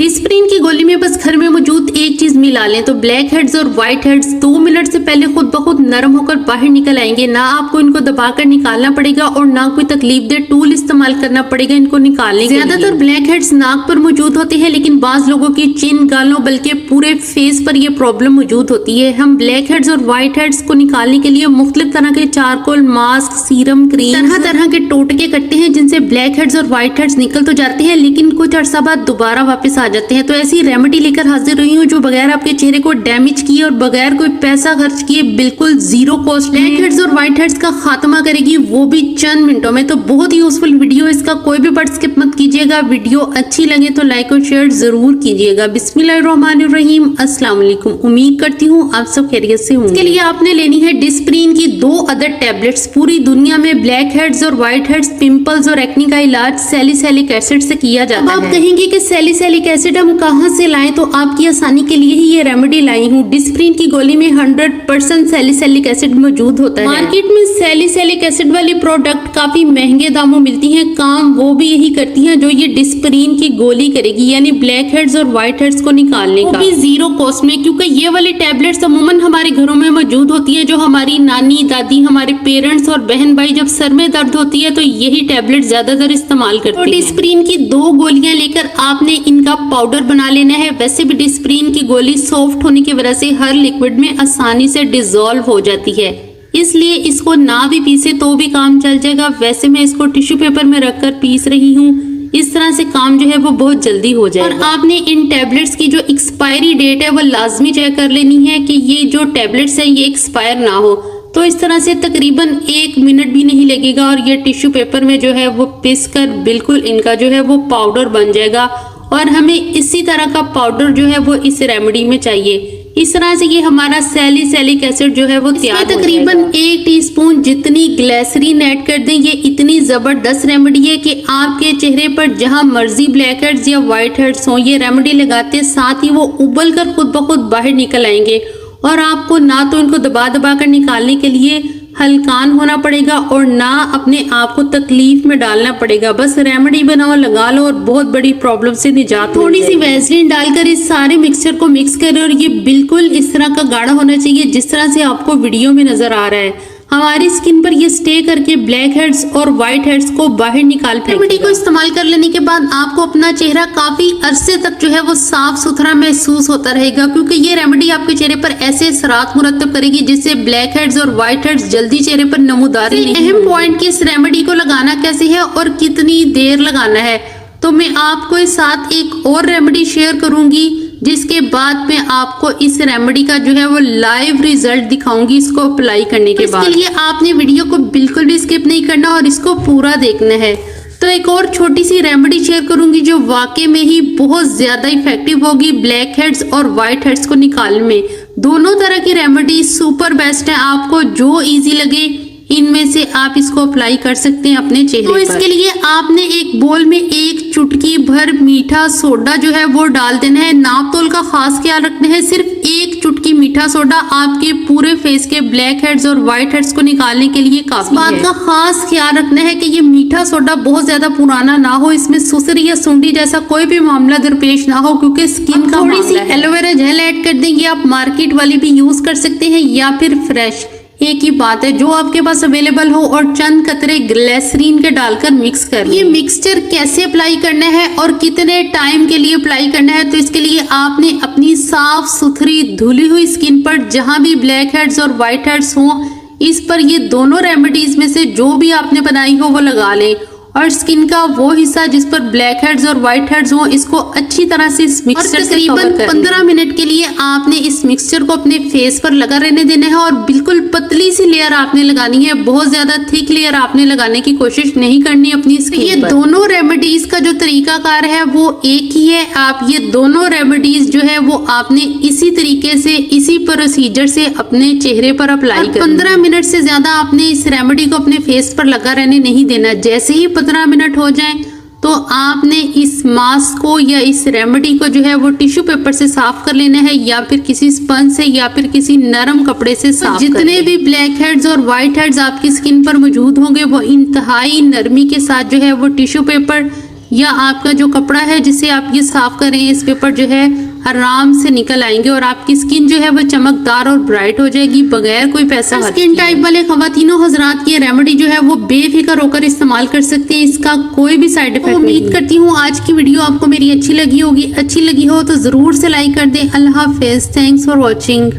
Disprin की गोली में बस घर में मौजूद एक चीज मिला लें तो ब्लैक हेड्स और व्हाइट हेड्स 2 मिनट से पहले खुद ब खुद नरम होकर बाहर निकल आएंगे। ना आपको इनको दबाकर निकालना पड़ेगा और ना कोई तकलीफ दे टूल इस्तेमाल करना पड़ेगा इनको निकालने के लिए। ज्यादातर ब्लैक हेड्स नाक पर मौजूद होते हैं, लेकिन बाज लोगों की चिन, गालों बल्कि पूरे फेस पर यह प्रॉब्लम मौजूद होती है। हम ब्लैक हेड्स और व्हाइट हेड्स को निकालने के लिए मुख्तलिफ तरह के चारकोल, मास्क, सीरम, क्रीम, तरह तरह के टोटके करते हैं जिनसे ब्लैक हेड्स और व्हाइट हेड्स निकल तो जाते हैं लेकिन कुछ अर्सा बाद दोबारा वापस आ जाते हैं। तो ऐसी रेमेडी लेकर हाजिर हुई हूँ जो बगैर आपके चेहरे को डैमेज किए और बगैर कोई पैसा खर्च किए बिल्कुल जीरो कॉस्ट ब्लैक हेड्स और व्हाइट हेड्स का खात्मा करेगी, वो भी चंद मिनटों में। तो बहुत ही यूजफुल वीडियो, इसका कोई भी पार्ट स्किप मत कीजिएगा। वीडियो अच्छी लगे तो लाइक और शेयर जरूर कीजिएगा। बिस्मिल्लाहिर्रहमानिर्रहीम, अस्सलाम वालेकुम। उम्मीद करती हूँ आप सब खैरियत से होंगे। इसके लिए आपने लेनी है डिस्प्रिन की 2 अदर टैबलेट्स। पूरी दुनिया में ब्लैक हेड्स और व्हाइट हेड्स, पिंपल्स और एक्ने का इलाज सैलिसिलिक एसिड से किया जाता है। आप कहेंगे कि सैलिसिलिक एसिड हम कहाँ से लाएं, तो आपकी आसानी के लिए ही ये रेमेडी लाई हूँ। डिस्प्रिन की गोली में 100% सैलिसिलिक एसिड मौजूद होता है। मार्केट में सैलिसिलिक एसिड वाली प्रोडक्ट काफी महंगे दामों मिलती हैं। काम वो भी यही करती हैं जो ये डिस्प्रिन की गोली करेगी, यानी ब्लैक हेड्स और व्हाइट हेड्स को निकालने का, वो भी जीरो कॉस्ट में। क्योंकि ये वाली टैबलेट्स अमूमन हमारे घरों में मौजूद होती है। जो हमारी नानी, दादी, हमारे पेरेंट्स और बहन भाई जब सर में दर्द होती है तो यही टैबलेट ज्यादातर इस्तेमाल करते हैं। तो डिस्प्रिन की 2 गोलियां लेकर आपने इनका पाउडर बना लेना है। वैसे भी डिस्प्रिन की गोली सॉफ्ट होने की वजह से हर लिक्विड में आसानी से डिसॉल्व हो जाती है, इसलिए इसको ना भी पीसे तो भी काम चल जाएगा। वैसे मैं इसको टिश्यू पेपर में रखकर पीस रही हूँ, इस तरह से काम जो है वो बहुत जल्दी हो जाएगा। और आपने इन टैबलेट्स की जो एक्सपायरी डेट है वो लाजमी चेक कर लेनी है कि ये जो टैबलेट्स है ये एक्सपायर ना हो। तो इस तरह से तकरीबन 1 मिनट भी नहीं लगेगा और ये टिश्यू पेपर में जो है वो पिस कर बिल्कुल इनका जो है वो पाउडर बन जाएगा। और हमें इसी तरह का पाउडर जो है वो इस रेमेडी में चाहिए। इस तरह से ये हमारा सैलिसिलिक एसिड जो है वो तैयार तकरीबन 1 टीस्पून जितनी ग्लिसरीन ऐड कर दें। ये इतनी जबरदस्त रेमेडी है कि आपके चेहरे पर जहां मर्जी ब्लैक हेड्स या व्हाइट हेड्स हो, ये रेमेडी लगाते साथ ही वो उबल कर खुद ब खुद बाहर निकल आएंगे। और आपको ना तो इनको दबा दबा कर निकालने के लिए हलकान होना पड़ेगा और ना अपने आप को तकलीफ में डालना पड़ेगा। बस रेमेडी बनाओ, लगा लो और बहुत बड़ी प्रॉब्लम से निजात। थोड़ी सी वैसलीन डालकर इस सारे मिक्सचर को मिक्स करें और ये बिल्कुल इस तरह का गाढ़ा होना चाहिए जिस तरह से आपको वीडियो में नजर आ रहा है। हमारी स्किन पर ये स्टे करके ब्लैक हेड्स और व्हाइट हेड्स को बाहर निकाल फेंकेगा। रेमेडी को इस्तेमाल कर लेने के बाद आपको अपना चेहरा काफी अरसे तक जो है वो साफ सुथरा महसूस होता रहेगा, क्योंकि ये रेमेडी आपके चेहरे पर ऐसे असरात मुरतब करेगी जिससे ब्लैक हेड्स और व्हाइट हेड्स जल्दी चेहरे पर नमूदारी नहीं। अहम पॉइंट कि इस रेमेडी को लगाना कैसे है और कितनी देर लगाना है, तो मैं आपको इस साथ एक और रेमेडी शेयर करूंगी जिसके बाद मैं आपको इस रेमेडी का जो है वो लाइव रिजल्ट दिखाऊंगी इसको अप्लाई करने के बाद। इसके लिए आपने वीडियो को बिल्कुल भी स्किप नहीं करना और इसको पूरा देखना है। तो एक और छोटी सी रेमेडी शेयर करूंगी जो वाकई में ही बहुत ज्यादा इफेक्टिव होगी ब्लैक हेड्स और व्हाइट हेड्स को निकालने में। दोनों तरह की रेमेडी सुपर बेस्ट है, आपको जो इजी लगे इनमें से आप इसको अप्लाई कर सकते हैं अपने चेहरे पर। तो इसके लिए आपने एक बोल में 1 चुटकी भर मीठा सोडा जो है वो डाल देना है। नाप तोल का खास ख्याल रखना है। सिर्फ 1 चुटकी मीठा सोडा आपके पूरे फेस के ब्लैक हेड्स और व्हाइट हेड्स को निकालने के लिए काफी है। बात का खास ख्याल रखना है कि ये मीठा सोडा बहुत ज्यादा पुराना ना हो, इसमें सुसरी या सूंडी जैसा कोई भी मामला दरपेश ना हो, क्योंकि स्किन का थोड़ी सी एलोवेरा जेल ऐड कर देंगे। आप मार्केट वाली भी यूज कर सकते हैं या फिर फ्रेश, एक ही बात है, जो आपके पास अवेलेबल हो। और चंद कतरे ग्लिसरीन के डालकर मिक्स कर। ये मिक्सचर कैसे अप्लाई करना है और कितने टाइम के लिए अप्लाई करना है, तो इसके लिए आपने अपनी साफ सुथरी धुली हुई स्किन पर जहां भी ब्लैक हेड्स और व्हाइट हेड्स हो, इस पर ये दोनों रेमेडीज में से जो भी आपने बनाई हो वो लगा लें। और स्किन का वो हिस्सा जिस पर ब्लैक हेड्स और व्हाइट हेड्स हो, इसको अच्छी तरह से इस मिक्सचर से तकरीबन 15 मिनट के लिए आपने इस मिक्सचर को अपने फेस पर लगा रहने देना है। और बिल्कुल पतली सी लेयर आपने लगानी है, बहुत ज्यादा थिक लेयर आपने लगाने की कोशिश नहीं करनी अपनी स्किन पर। ये दोनों रेमेडीज का जो तरीकाकार है वो एक ही है। आप ये दोनों रेमेडीज जो है वो आपने इसी तरीके से, इसी प्रोसीजर से अपने चेहरे पर अप्लाई करना। 15 मिनट से ज्यादा आपने इस रेमेडी को अपने फेस पर लगा रहने नहीं देना। जैसे ही 15 मिनट हो जाएं तो आपने इस मास्क को या इस रेमेडी को जो है वो टिश्यू पेपर से साफ कर लेना है, या फिर किसी स्पंज से या फिर किसी नरम कपड़े से साफ। जितने भी ब्लैक हेड्स और व्हाइट हेड्स आपकी स्किन पर मौजूद होंगे वो इंतहाई नरमी के साथ जो है वो टिश्यू पेपर या आपका जो कपड़ा है जिसे आप ये साफ कर रहे हैं इस पेपर जो है आराम से निकल आएंगे और आपकी स्किन जो है वो चमकदार और ब्राइट हो जाएगी बगैर कोई पैसा। स्किन टाइप वाले खवातीनों हजरात की रेमेडी जो है वो बेफिक्र होकर इस्तेमाल कर सकते हैं, इसका कोई भी साइड इफेक्ट। उम्मीद करती हूँ आज की वीडियो आपको मेरी अच्छी लगी होगी। अच्छी लगी हो तो जरूर से लाइक कर दें। अल्लाह हाफिज, थैंक्स फॉर वॉचिंग।